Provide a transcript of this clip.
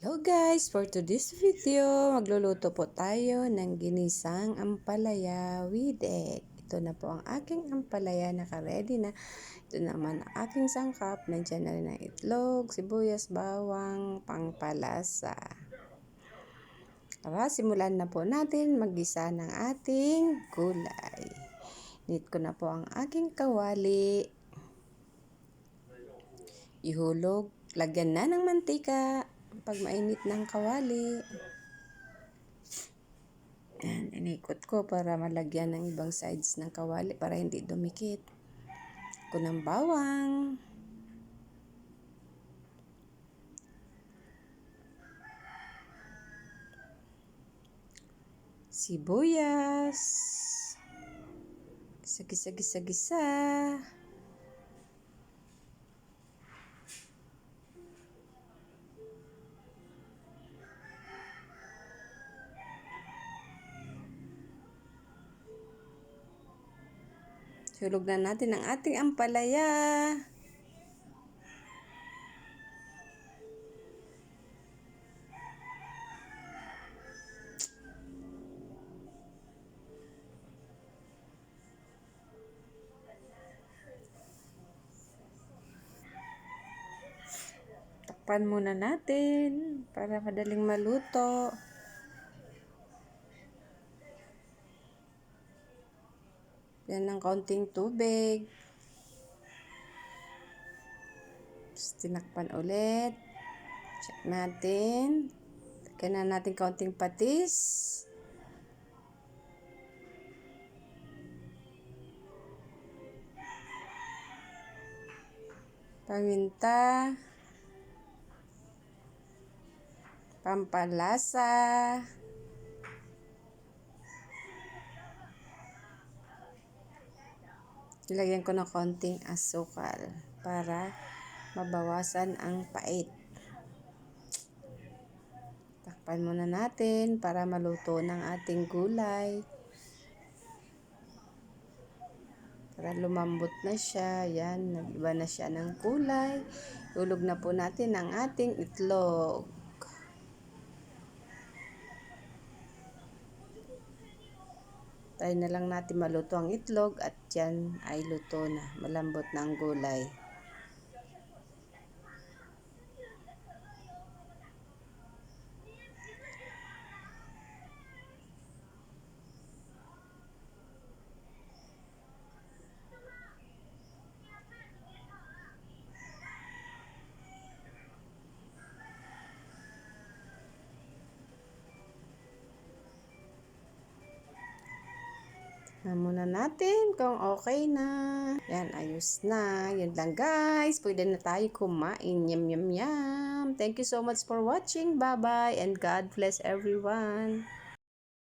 Hello guys! For today's video, magluluto po tayo ng ginisang ampalaya with egg. Ito na po ang aking ampalaya, naka-ready na. Ito naman ang aking sangkap. Nandiyan na rin ang itlog, sibuyas, bawang, pangpalasa. Tara, simulan na po natin maggisa ng ating gulay. Nit ko na po ang aking kawali. Ihulog, lagyan na ng mantika. Pag mainit ng kawali, yan, inikot ko para malagyan ng ibang sides ng kawali para hindi dumikit. Ko ng bawang, sibuyas, gisa-gisa-gisa-gisa, hulog na natin ang ating ampalaya. Takpan muna natin para madaling maluto. Yan ng kaunting tubig. Tapos tinakpan ulit. Check natin. Lagyan na natin kaunting patis. Paminta. Pampalasa. Ilagyan ko ng konting asukal para mabawasan ang pait. Takpan muna natin para maluto ng ating gulay. Para lumambot na siya. Yan, nag-iba na siya ng kulay. Hulog na po natin ang ating itlog. Tayo na lang natin maluto ang itlog at yan ay luto na. Malambot na ang gulay. Muna natin kung okay na. Yan, ayos na. Yan lang guys. Pwede na tayo kumain. Yum, yum, yum. Thank you so much for watching. Bye-bye and God bless everyone.